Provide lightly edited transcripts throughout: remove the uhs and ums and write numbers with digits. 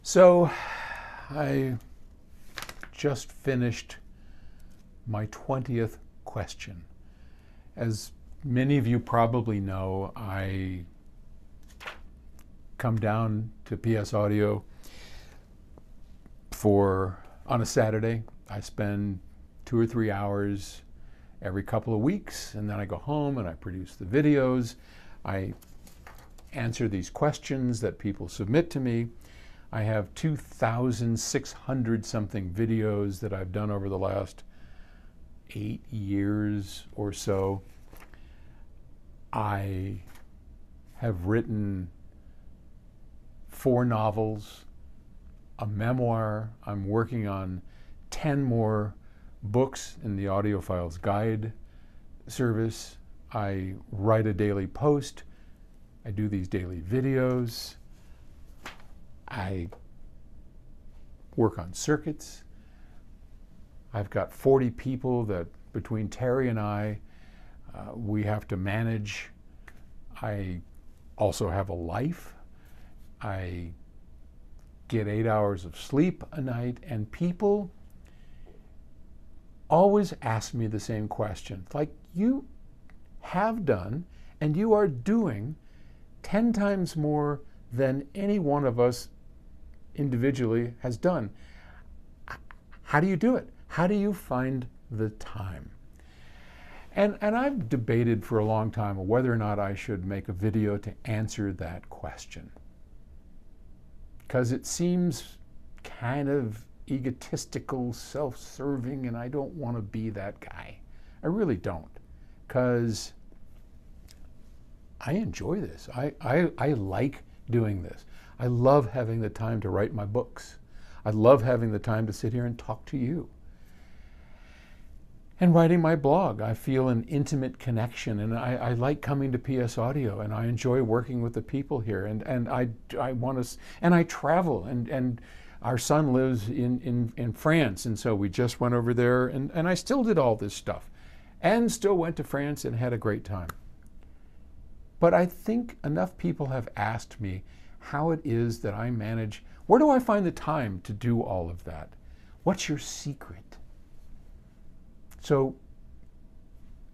So I just finished my 20th question. As many of you probably know, I come down to PS Audio on a Saturday. I spend 2 or 3 hours every couple of weeks, and then I go home and I produce the videos. I answer these questions that people submit to me. I have 2,600 something videos that I've done over the last 8 years or so. I have written 4 novels, a memoir. I'm working on 10 more books in the Audiophiles Guide service. I write a daily post. I do these daily videos. I work on circuits. I've got 40 people that between Terry and I, we have to manage. I also have a life. I get 8 hours of sleep a night, and people always ask me the same question. Like, you have done and you are doing 10 times more than any one of us individually has done. How do you do it? How do you find the time? And I've debated for a long time whether or not I should make a video to answer that question, because it seems kind of egotistical, self-serving, and I don't want to be that guy. I really don't, because I enjoy this. I like doing this. I love having the time to write my books. I love having the time to sit here and talk to you. And writing my blog, I feel an intimate connection, and I like coming to PS Audio, and I enjoy working with the people here, and I want to, and I travel, and our son lives in France, and so we just went over there, and I still did all this stuff, and still went to France and had a great time. But I think enough people have asked me how it is that I manage. Where do I find the time to do all of that? What's your secret? So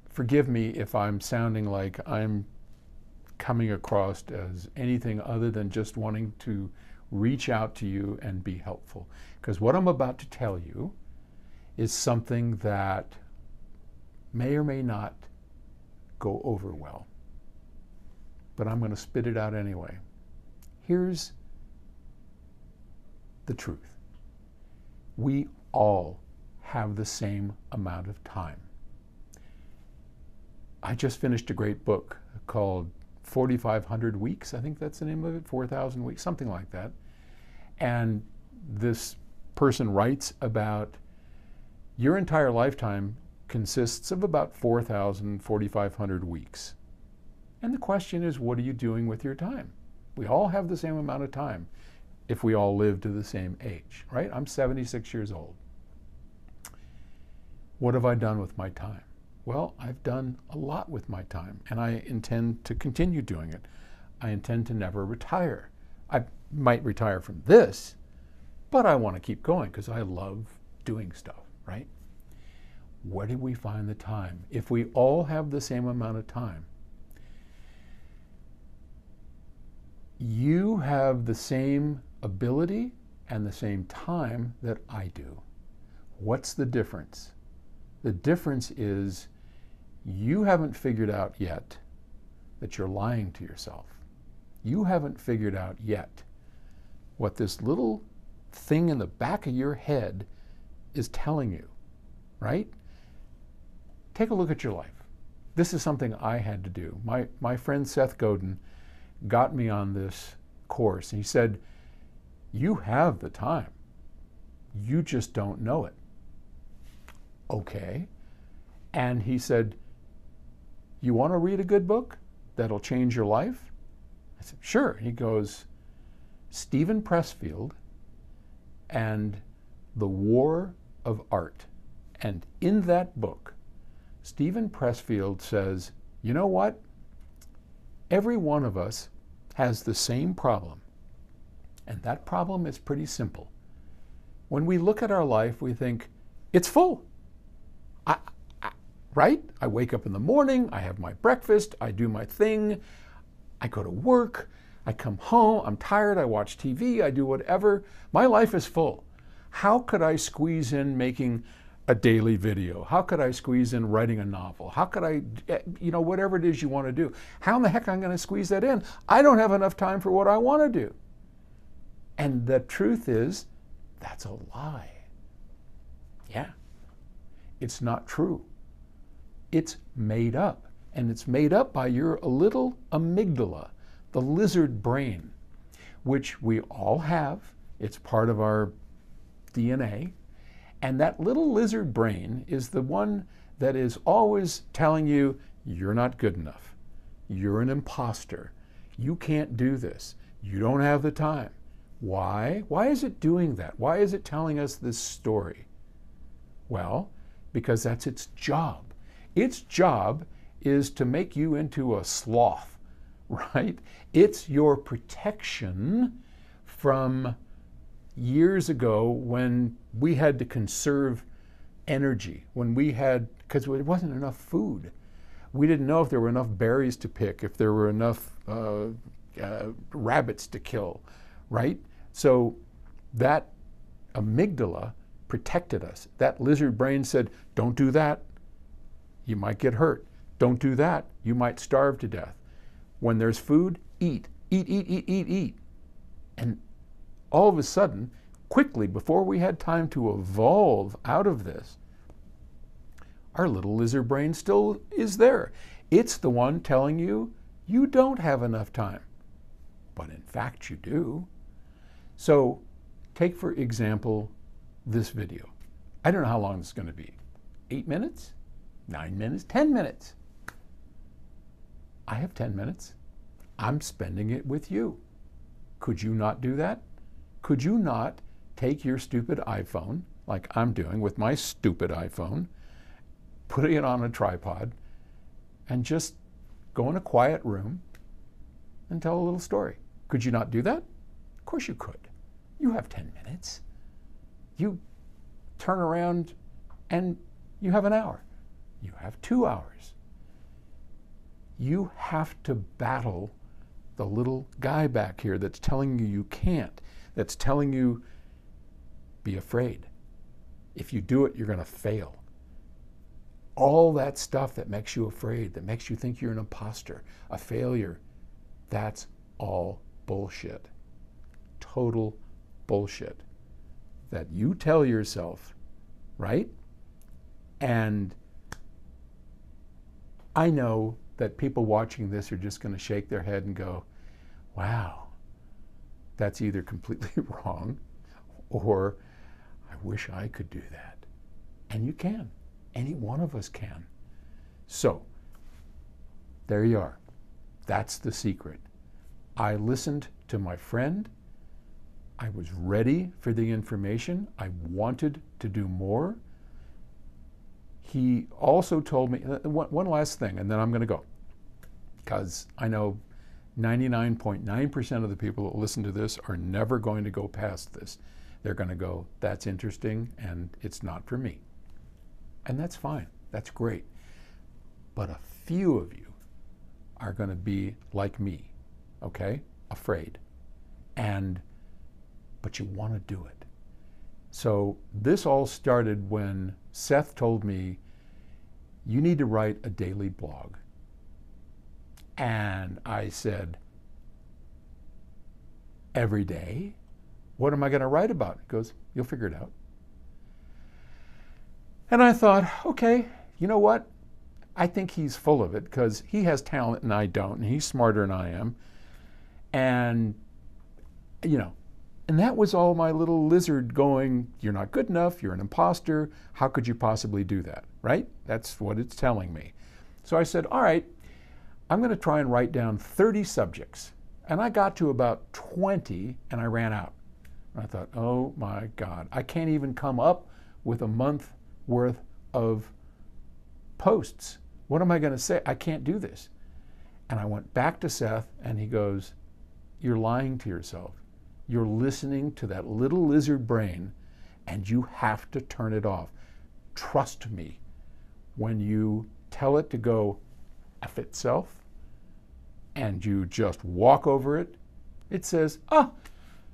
forgive me if I'm sounding like I'm coming across as anything other than just wanting to reach out to you and be helpful. Because what I'm about to tell you is something that may or may not go over well. But I'm going to spit it out anyway. Here's the truth. We all have the same amount of time. I just finished a great book called 4,500 Weeks. I think that's the name of it, 4,000 weeks, something like that. And this person writes about your entire lifetime consists of about 4,500 weeks. And the question is, what are you doing with your time? We all have the same amount of time if we all live to the same age, right? I'm 76 years old. What have I done with my time? Well, I've done a lot with my time, and I intend to continue doing it. I intend to never retire. I might retire from this, but I want to keep going because I love doing stuff, right? Where do we find the time? If we all have the same amount of time, you have the same ability and the same time that I do. What's the difference? The difference is you haven't figured out yet that you're lying to yourself. You haven't figured out yet what this little thing in the back of your head is telling you, right? Take a look at your life. This is something I had to do. My friend Seth Godin got me on this course. He said, you have the time. You just don't know it. Okay. And he said, you want to read a good book that'll change your life? I said, sure. He goes, Stephen Pressfield and The War of Art. And in that book, Stephen Pressfield says, you know what? Every one of us has the same problem. And that problem is pretty simple. When we look at our life, we think, it's full. Right? I wake up in the morning, I have my breakfast, I do my thing, I go to work, I come home, I'm tired, I watch TV, I do whatever. My life is full. How could I squeeze in making a daily video? How could I squeeze in writing a novel? How could I, whatever it is you want to do? How in the heck am I going to squeeze that in? I don't have enough time for what I want to do. And the truth is, that's a lie. Yeah. It's not true. It's made up. And it's made up by your little amygdala, the lizard brain, which we all have. It's part of our DNA. And that little lizard brain is the one that is always telling you, you're not good enough. You're an imposter. You can't do this. You don't have the time. Why? Why is it doing that? Why is it telling us this story? Well, because that's its job. Its job is to make you into a sloth, right? It's your protection from years ago when we had to conserve energy, because there wasn't enough food. We didn't know if there were enough berries to pick, if there were enough rabbits to kill, right? So that amygdala protected us. That lizard brain said, don't do that, you might get hurt. Don't do that, you might starve to death. When there's food, eat, eat, eat, eat, eat, eat. And all of a sudden, quickly, before we had time to evolve out of this, our little lizard brain still is there. It's the one telling you, you don't have enough time. But in fact, you do. So take, for example, this video. I don't know how long this is going to be. 8 minutes? 9 minutes? 10 minutes? I have 10 minutes. I'm spending it with you. Could you not do that? Could you not take your stupid iPhone, like I'm doing with my stupid iPhone, put it on a tripod, and just go in a quiet room and tell a little story? Could you not do that? Of course you could. You have 10 minutes. You turn around and you have an hour. You have 2 hours. You have to battle the little guy back here that's telling you you can't, that's telling you, be afraid. If you do it, you're going to fail. All that stuff that makes you afraid, that makes you think you're an imposter, a failure, that's all bullshit. Total bullshit that you tell yourself, right? And I know that people watching this are just going to shake their head and go, wow, that's either completely wrong or I wish I could do that. And you can. Any one of us can. So, there you are. That's the secret. I listened to my friend. I was ready for the information. I wanted to do more. He also told me, one last thing, and then I'm going to go. Because I know 99.9% of the people that listen to this are never going to go past this. They're going to go, that's interesting, and it's not for me. And that's fine. That's great. But a few of you are going to be like me, okay? Afraid. But you want to do it. So this all started when Seth told me, you need to write a daily blog. And I said, every day? What am I going to write about? He goes, you'll figure it out. And I thought, okay, you know what? I think he's full of it because he has talent and I don't, and he's smarter than I am. And, and that was all my little lizard going, you're not good enough, you're an imposter, how could you possibly do that, right? That's what it's telling me. So I said, all right, I'm going to try and write down 30 subjects. And I got to about 20 and I ran out. And I thought, oh my God, I can't even come up with a month worth of posts. What am I going to say? I can't do this. And I went back to Seth and he goes, you're lying to yourself. You're listening to that little lizard brain, and you have to turn it off. Trust me, when you tell it to go F itself, and you just walk over it, it says,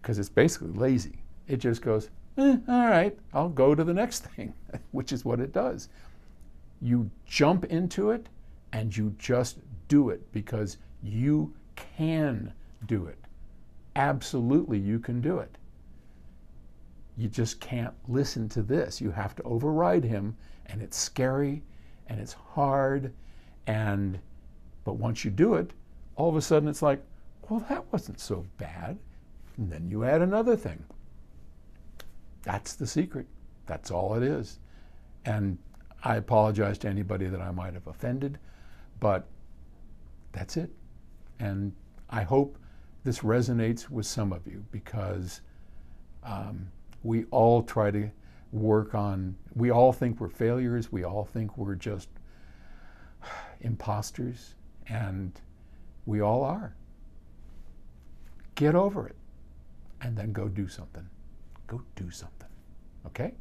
because it's basically lazy. It just goes, all right, I'll go to the next thing, which is what it does. You jump into it, and you just do it because you can do it. Absolutely, you can do it. You just can't listen to this. You have to override him, and it's scary, and it's hard, but once you do it, all of a sudden it's like, well, that wasn't so bad. And then you add another thing. That's the secret. That's all it is. And I apologize to anybody that I might have offended, but that's it. And I hope this resonates with some of you, because we all try to work on, we all think we're failures, we all think we're just imposters, and we all are. Get over it, and then go do something. Go do something, okay?